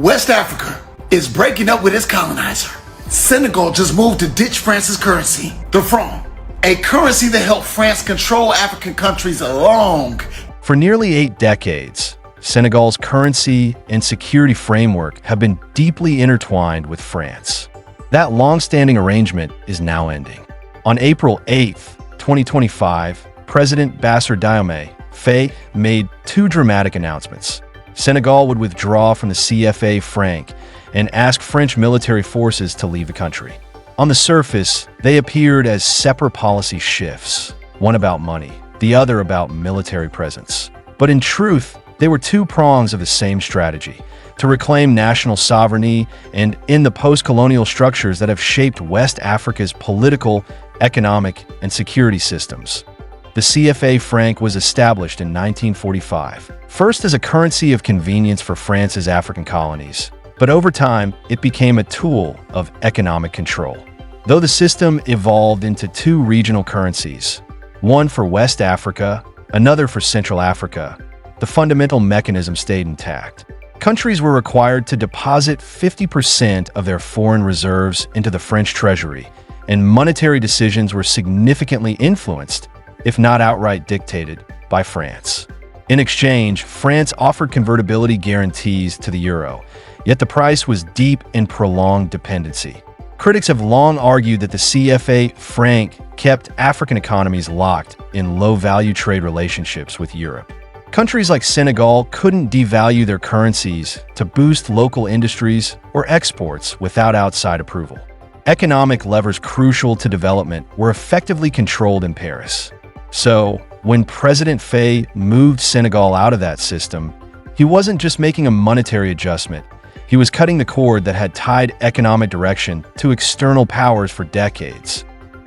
West Africa is breaking up with its colonizer. Senegal just moved to ditch France's currency, the Franc, a currency that helped France control African countries along. For nearly 8 decades, Senegal's currency and security framework have been deeply intertwined with France. That long-standing arrangement is now ending. On April 8, 2025, President Bassirou Diomaye Faye made 2 dramatic announcements. Senegal would withdraw from the CFA franc and ask French military forces to leave the country. On the surface, they appeared as separate policy shifts, one about money, the other about military presence. But in truth, they were 2 prongs of the same strategy: to reclaim national sovereignty and in the post-colonial structures that have shaped West Africa's political, economic, and security systems. The CFA franc was established in 1945, first as a currency of convenience for France's African colonies, but over time, it became a tool of economic control. Though the system evolved into 2 regional currencies, one for West Africa, another for Central Africa, the fundamental mechanism stayed intact. Countries were required to deposit 50% of their foreign reserves into the French treasury, and monetary decisions were significantly influenced, if not outright dictated, by France. In exchange, France offered convertibility guarantees to the euro, yet the price was deep in prolonged dependency. Critics have long argued that the CFA franc kept African economies locked in low-value trade relationships with Europe. Countries like Senegal couldn't devalue their currencies to boost local industries or exports without outside approval. Economic levers crucial to development were effectively controlled in Paris. So, when President Faye moved Senegal out of that system, he wasn't just making a monetary adjustment. He was cutting the cord that had tied economic direction to external powers for decades.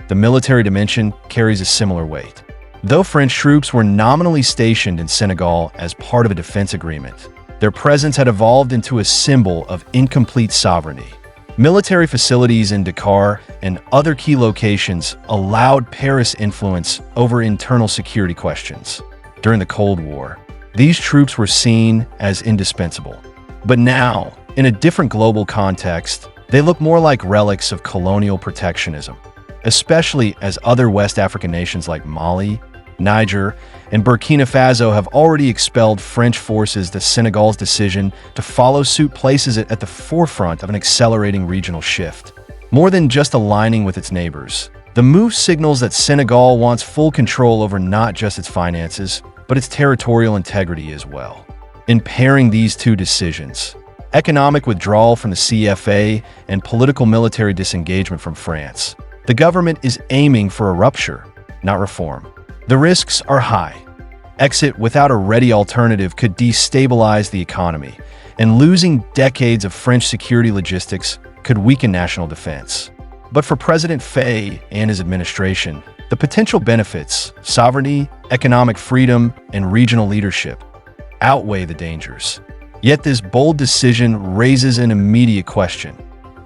The military dimension carries a similar weight. Though French troops were nominally stationed in Senegal as part of a defense agreement, their presence had evolved into a symbol of incomplete sovereignty. Military facilities in Dakar and other key locations allowed Paris influence over internal security questions. During the Cold War, these troops were seen as indispensable. But now, in a different global context, they look more like relics of colonial protectionism, especially as other West African nations like Mali, Niger, and Burkina Faso have already expelled French forces. The Senegal's decision to follow suit places it at the forefront of an accelerating regional shift. More than just aligning with its neighbors, the move signals that Senegal wants full control over not just its finances, but its territorial integrity as well. In pairing these 2 decisions, economic withdrawal from the CFA and political military disengagement from France, the government is aiming for a rupture, not reform. The risks are high. Exit without a ready alternative could destabilize the economy, and losing decades of French security logistics could weaken national defense. But for President Faye and his administration, the potential benefits, sovereignty, economic freedom, and regional leadership, outweigh the dangers. Yet this bold decision raises an immediate question.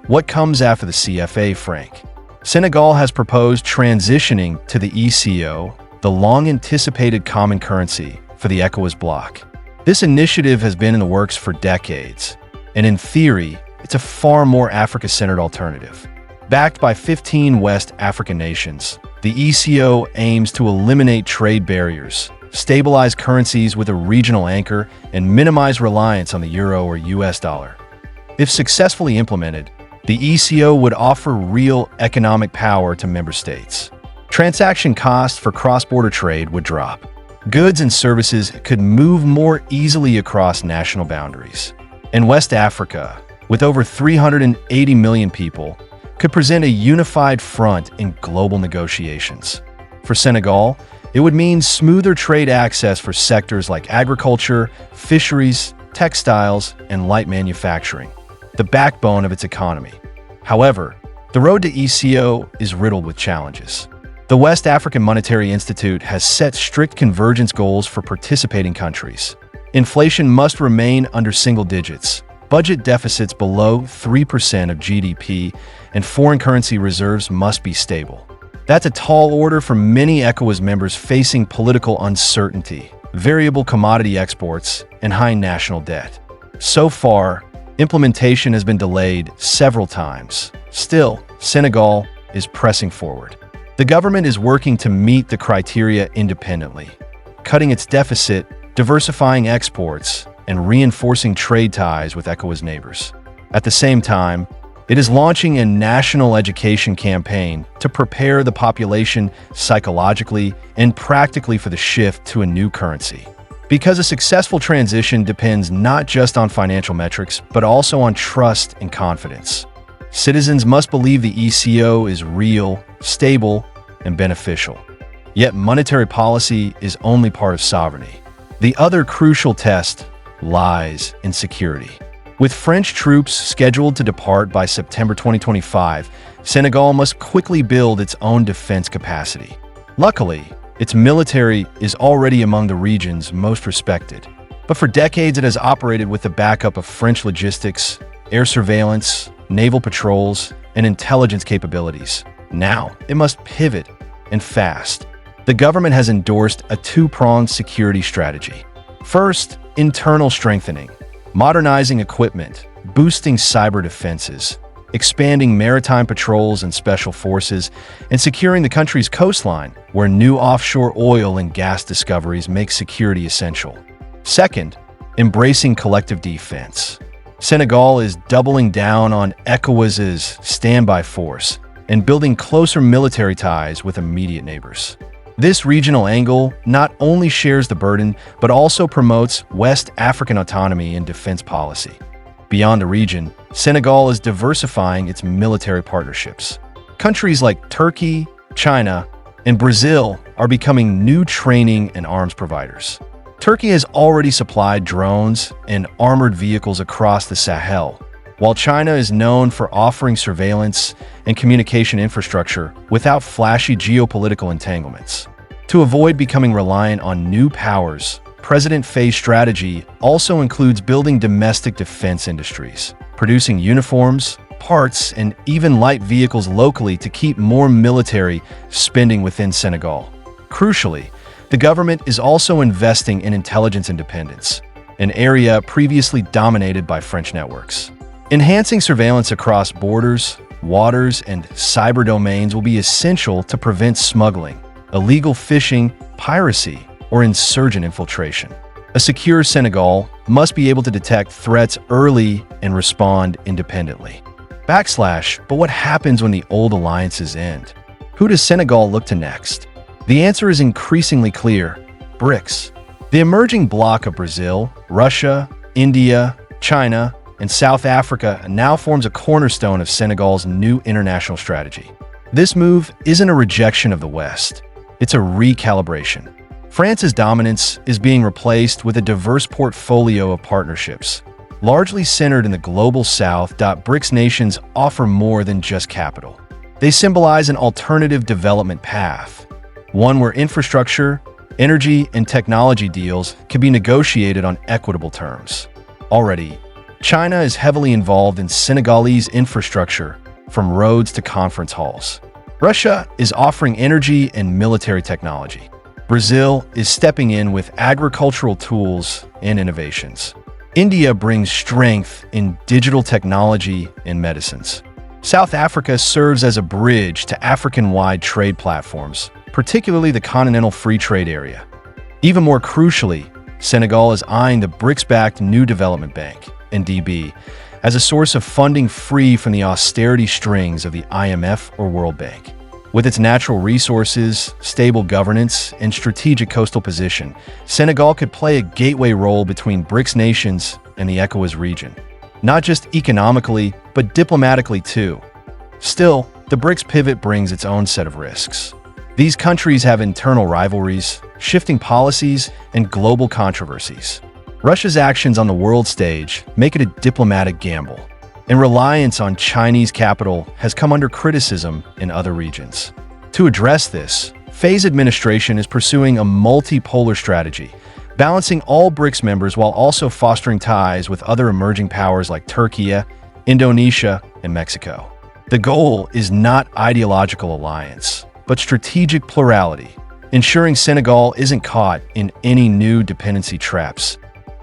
What comes after the CFA franc? Senegal has proposed transitioning to the ECO, the long-anticipated common currency for the ECOWAS bloc. This initiative has been in the works for decades, and in theory, it's a far more Africa-centered alternative. Backed by 15 West African nations, the ECO aims to eliminate trade barriers, stabilize currencies with a regional anchor, and minimize reliance on the euro or US dollar. If successfully implemented, the ECO would offer real economic power to member states. Transaction costs for cross-border trade would drop. Goods and services could move more easily across national boundaries. And West Africa, with over 380 million people, could present a unified front in global negotiations. For Senegal, it would mean smoother trade access for sectors like agriculture, fisheries, textiles, and light manufacturing, the backbone of its economy. However, the road to ECO is riddled with challenges. The West African Monetary Institute has set strict convergence goals for participating countries. Inflation must remain under single digits, budget deficits below 3% of GDP, and foreign currency reserves must be stable. That's a tall order for many ECOWAS members facing political uncertainty, variable commodity exports, and high national debt. So far, Implementation has been delayed several times. Still, Senegal is pressing forward. The government is working to meet the criteria independently, cutting its deficit, diversifying exports, and reinforcing trade ties with ECOWAS neighbors. At the same time, it is launching a national education campaign to prepare the population psychologically and practically for the shift to a new currency. Because a successful transition depends not just on financial metrics, but also on trust and confidence. Citizens must believe the ECO is real, stable, and beneficial. Yet monetary policy is only part of sovereignty. The other crucial test lies in security. With French troops scheduled to depart by September 2025, Senegal must quickly build its own defense capacity. Luckily, its military is already among the region's most respected. But for decades it has operated with the backup of French logistics, air surveillance, naval patrols, and intelligence capabilities. Now, it must pivot, and fast. The government has endorsed a two-pronged security strategy. First, internal strengthening, modernizing equipment, boosting cyber defenses, expanding maritime patrols and special forces, and securing the country's coastline, where new offshore oil and gas discoveries make security essential. Second, embracing collective defense. Senegal is doubling down on ECOWAS's standby force and building closer military ties with immediate neighbors. This regional angle not only shares the burden, but also promotes West African autonomy in defense policy. Beyond the region, Senegal is diversifying its military partnerships. Countries like Turkey, China, and Brazil are becoming new training and arms providers. Turkey has already supplied drones and armored vehicles across the Sahel, while China is known for offering surveillance and communication infrastructure without flashy geopolitical entanglements. To avoid becoming reliant on new powers, President Faye's strategy also includes building domestic defense industries, producing uniforms, parts, and even light vehicles locally to keep more military spending within Senegal. Crucially, the government is also investing in intelligence independence, an area previously dominated by French networks. Enhancing surveillance across borders, waters, and cyber domains will be essential to prevent smuggling, illegal fishing, piracy, or insurgent infiltration. A secure Senegal must be able to detect threats early and respond independently. But what happens when the old alliances end? Who does Senegal look to next? The answer is increasingly clear: BRICS. The emerging bloc of Brazil, Russia, India, China, and South Africa now forms a cornerstone of Senegal's new international strategy. This move isn't a rejection of the West, it's a recalibration. France's dominance is being replaced with a diverse portfolio of partnerships. Largely centered in the global south, BRICS nations offer more than just capital. They symbolize an alternative development path, one where infrastructure, energy, and technology deals can be negotiated on equitable terms. Already, China is heavily involved in Senegalese infrastructure, from roads to conference halls. Russia is offering energy and military technology. Brazil is stepping in with agricultural tools and innovations. India brings strength in digital technology and medicines. South Africa serves as a bridge to African-wide trade platforms, particularly the Continental Free Trade Area. Even more crucially, Senegal is eyeing the BRICS-backed New Development Bank, NDB, as a source of funding free from the austerity strings of the IMF or World Bank. With its natural resources, stable governance, and strategic coastal position, Senegal could play a gateway role between BRICS nations and the ECOWAS region. Not just economically, but diplomatically too. Still, the BRICS pivot brings its own set of risks. These countries have internal rivalries, shifting policies, and global controversies. Russia's actions on the world stage make it a diplomatic gamble, and reliance on Chinese capital has come under criticism in other regions. To address this, Faye's administration is pursuing a multipolar strategy, balancing all BRICS members while also fostering ties with other emerging powers like Turkey, Indonesia, and Mexico. The goal is not ideological alliance, but strategic plurality, ensuring Senegal isn't caught in any new dependency traps.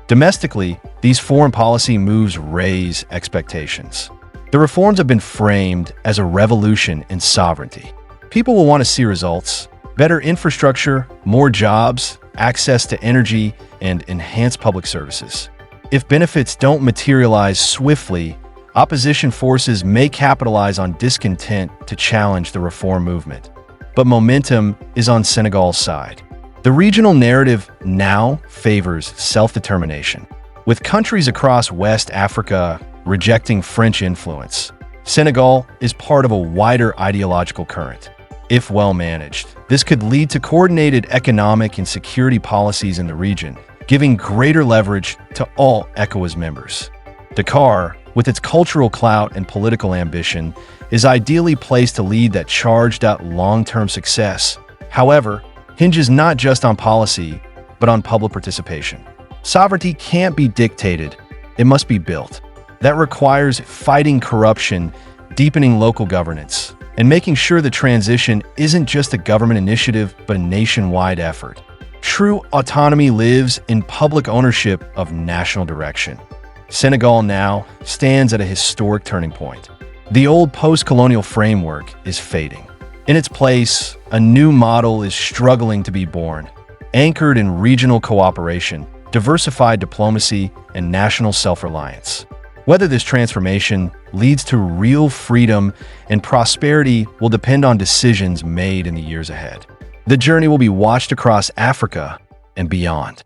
Domestically, these foreign policy moves raise expectations. The reforms have been framed as a revolution in sovereignty. People will want to see results: better infrastructure, more jobs, access to energy, and enhanced public services. If benefits don't materialize swiftly, opposition forces may capitalize on discontent to challenge the reform movement. But momentum is on Senegal's side. The regional narrative now favors self-determination. With countries across West Africa rejecting French influence, Senegal is part of a wider ideological current. If well managed, this could lead to coordinated economic and security policies in the region, giving greater leverage to all ECOWAS members. Dakar, with its cultural clout and political ambition, is ideally placed to lead that charged out long-term success. However, hinges not just on policy, but on public participation. Sovereignty can't be dictated, it must be built. That requires fighting corruption, deepening local governance, and making sure the transition isn't just a government initiative, but a nationwide effort. True autonomy lives in public ownership of national direction. Senegal now stands at a historic turning point. The old post-colonial framework is fading. In its place, a new model is struggling to be born, anchored in regional cooperation, diversified diplomacy, and national self-reliance. Whether this transformation leads to real freedom and prosperity will depend on decisions made in the years ahead. The journey will be watched across Africa and beyond.